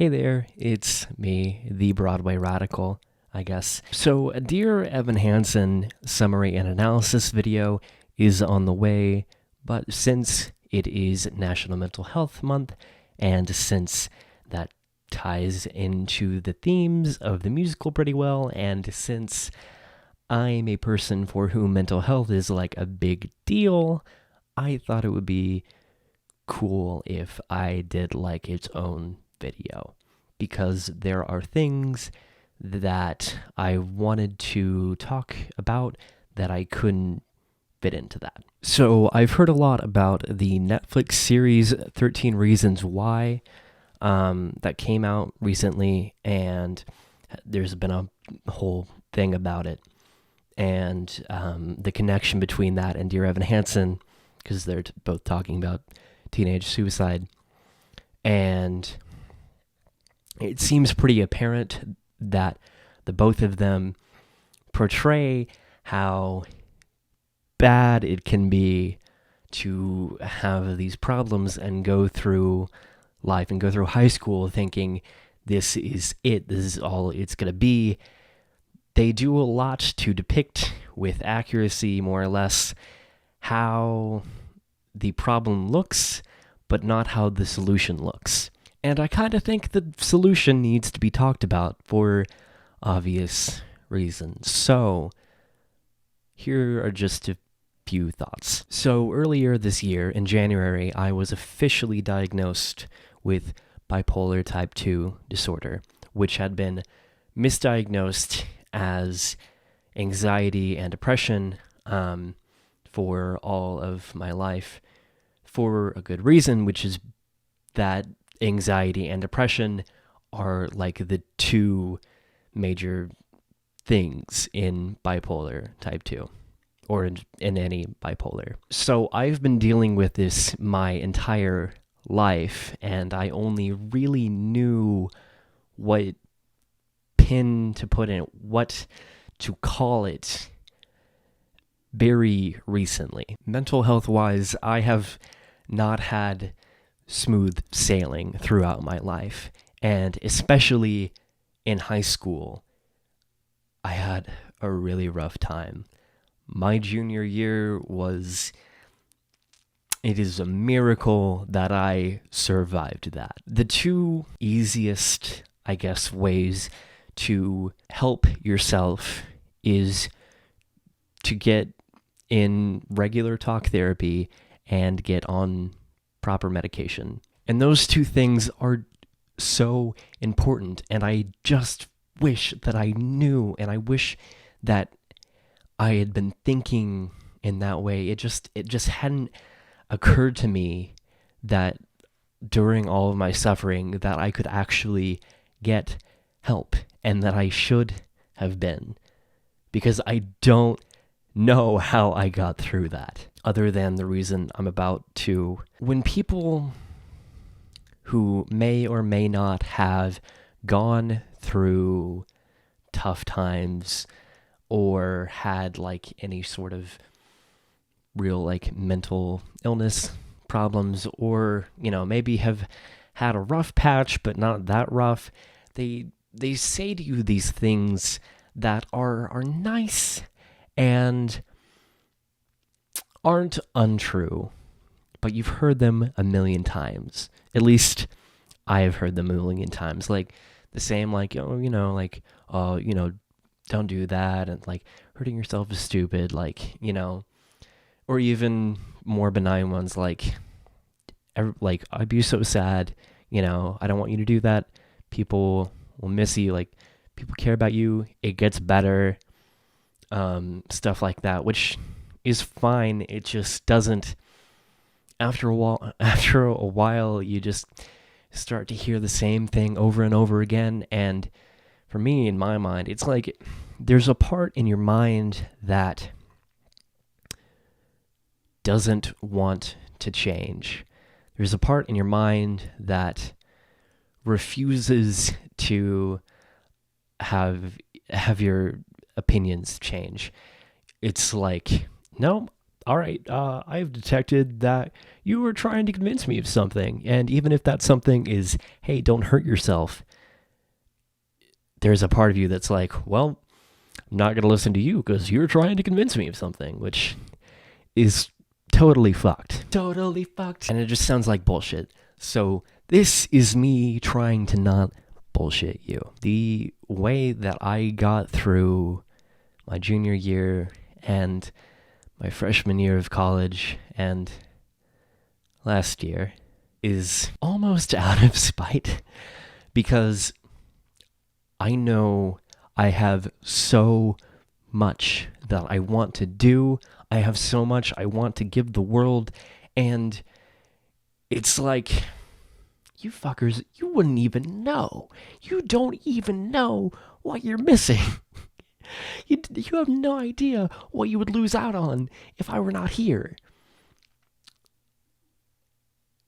Hey there, it's me, the Broadway radical, I guess. So, a Dear Evan Hansen summary and analysis video is on the way, but since it is National Mental Health Month, and since that ties into the themes of the musical pretty well, and since I'm a person for whom mental health is like a big deal, I thought it would be cool if I did like its own video, because there are things that I wanted to talk about that I couldn't fit into that. So I've heard a lot about the Netflix series 13 Reasons Why that came out recently, and there's been a whole thing about it, and the connection between that and Dear Evan Hansen, because they're both talking about teenage suicide. And it seems pretty apparent that the both of them portray how bad it can be to have these problems and go through life and go through high school thinking this is it, this is all it's going to be. They do a lot to depict with accuracy, more or less, how the problem looks, but not how the solution looks. And I kind of think the solution needs to be talked about for obvious reasons. So, here are just a few thoughts. So, earlier this year, in January, I was officially diagnosed with bipolar type 2 disorder, which had been misdiagnosed as anxiety and depression for all of my life, for a good reason, which is that anxiety and depression are like the two major things in bipolar type 2, or in any bipolar. So I've been dealing with this my entire life, and I only really knew what pin to put in it, what to call it, very recently. Mental health wise, I have not had smooth sailing throughout my life, and especially in high school, I had a really rough time. My junior year it is a miracle that I survived that. The two easiest, I guess, ways to help yourself is to get in regular talk therapy and get on proper medication. And those two things are so important, and I just wish that I knew, and I wish that I had been thinking in that way. It just hadn't occurred to me that during all of my suffering that I could actually get help, and that I should have been, because I don't know how I got through that, other than the reason I'm about to. When people who may or may not have gone through tough times or had like any sort of real like mental illness problems, or maybe have had a rough patch but not that rough, they say to you these things that are nice and aren't untrue, but you've heard them a million times. At least I have heard them a million times. Like the same, like, don't do that, and like hurting yourself is stupid, like, or even more benign ones like I'd be so sad, I don't want you to do that. People will miss you, like people care about you, it gets better. Stuff like that, which is fine. It just doesn't. After a while, you just start to hear the same thing over and over again. And for me, in my mind, it's like there's a part in your mind that doesn't want to change. There's a part in your mind that refuses to have your opinions change. It's like, no, all right, I've detected that you were trying to convince me of something. And even if that something is, hey, don't hurt yourself, there's a part of you that's like, well, I'm not going to listen to you because you're trying to convince me of something, which is totally fucked. Totally fucked. And it just sounds like bullshit. So this is me trying to not bullshit you. The way that I got through my junior year and my freshman year of college and last year is almost out of spite, because I know I have so much that I want to do. I have so much I want to give the world, and it's like, you fuckers, you wouldn't even know. You don't even know what you're missing. You have no idea what you would lose out on if I were not here.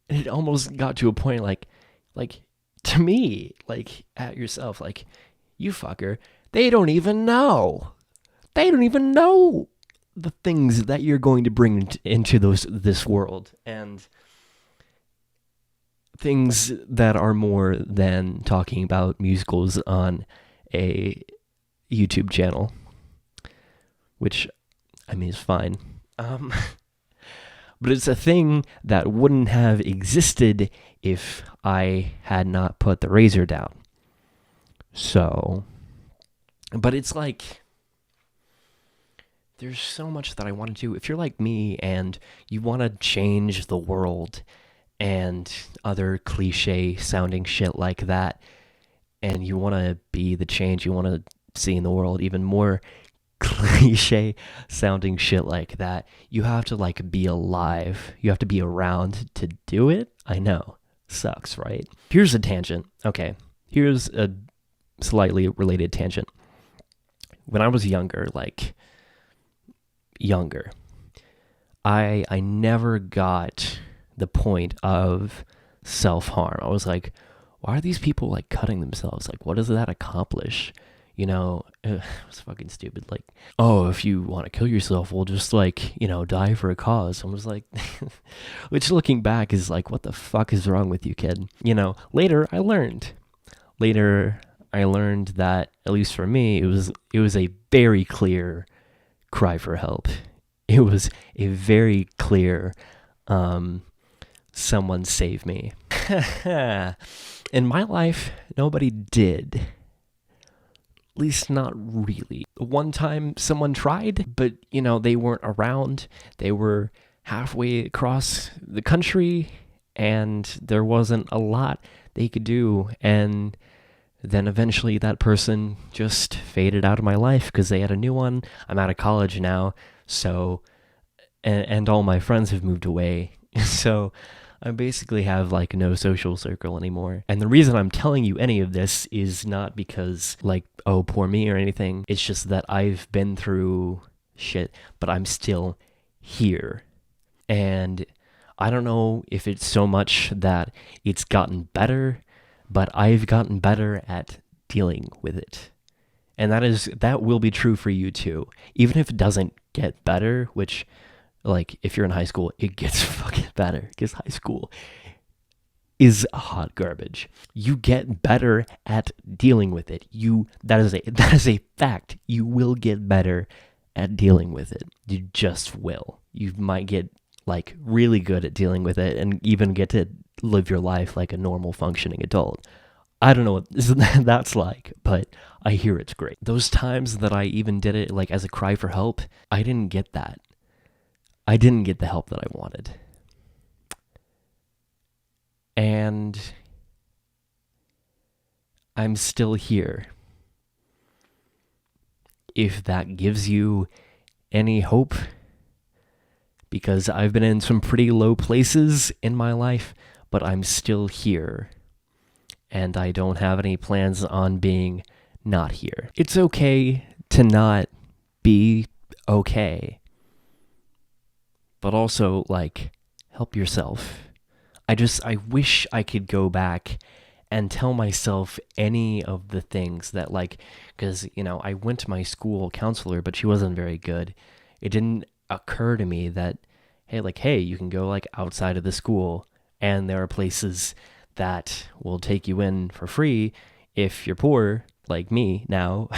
And it almost got to a point like to me, like at yourself, like, you fucker, they don't even know. They don't even know the things that you're going to bring into this world, and things that are more than talking about musicals on a YouTube channel, which, I mean, is fine. But it's a thing that wouldn't have existed if I had not put the razor down. So, but it's like, there's so much that I want to do. If you're like me and you want to change the world and other cliche sounding shit like that, and you want to be the change you want to see in the world, even more cliche sounding shit like that, you have to like be alive. You have to be around to do it. I know. Sucks, right? Here's a tangent. Okay. Here's a slightly related tangent. When I was younger, I never got the point of self-harm. I was like, why are these people like cutting themselves? Like, what does that accomplish? You know, it was fucking stupid. Like, oh, if you want to kill yourself, we'll just like, die for a cause. I was like, which looking back is like, what the fuck is wrong with you, kid? Later I learned that, at least for me, it was a very clear cry for help. It was a very clear, someone save me. In my life, nobody did. At least not really. One time someone tried, but, they weren't around. They were halfway across the country, and there wasn't a lot they could do. And then eventually that person just faded out of my life because they had a new one. I'm out of college now, so, and all my friends have moved away. So I basically have like no social circle anymore. And the reason I'm telling you any of this is not because like, oh, poor me or anything. It's just that I've been through shit, but I'm still here. And I don't know if it's so much that it's gotten better, but I've gotten better at dealing with it. And that will be true for you too. Even if it doesn't get better, which, like, if you're in high school, it gets fucking better, because high school is hot garbage. You get better at dealing with it. That is a fact. You will get better at dealing with it. You just will. You might get like really good at dealing with it and even get to live your life like a normal functioning adult. I don't know what that's like, but I hear it's great. Those times that I even did it like as a cry for help, I didn't get that. I didn't get the help that I wanted. And I'm still here. If that gives you any hope, because I've been in some pretty low places in my life, but I'm still here. And I don't have any plans on being not here. It's okay to not be okay. But also, like, help yourself. I wish I could go back and tell myself any of the things that, like, because, I went to my school counselor, but she wasn't very good. occur to me that, hey, you can go like outside of the school, and there are places that will take you in for free if you're poor, like me now.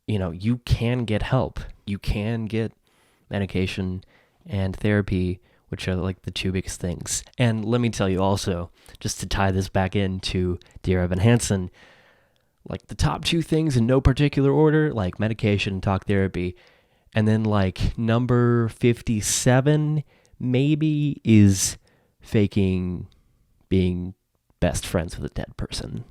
You can get help. You can get medication and therapy, which are like the two biggest things. And let me tell you also, just to tie this back into Dear Evan Hansen, like the top two things in no particular order, like medication and talk therapy. And then like number 57 maybe is faking being best friends with a dead person.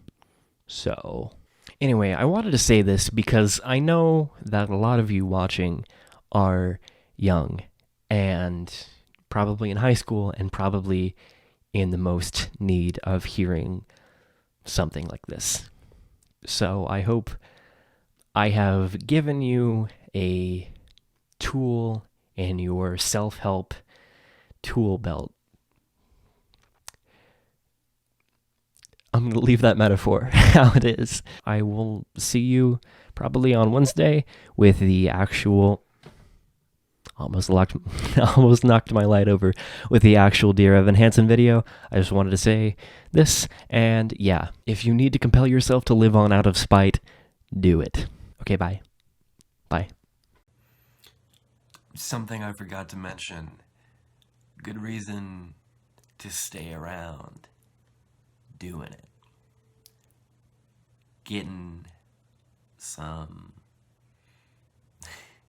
So anyway, I wanted to say this because I know that a lot of you watching are young and probably in high school and probably in the most need of hearing something like this. So I hope I have given you a tool in your self-help tool belt. I'm going to leave that metaphor how it is. I will see you probably on Wednesday with the actual... Almost knocked my light over with the actual Dear Evan Hansen video. I just wanted to say this, and yeah, if you need to compel yourself to live on out of spite, do it. Okay, bye. Bye. Something I forgot to mention. Good reason to stay around. Doing it. Getting some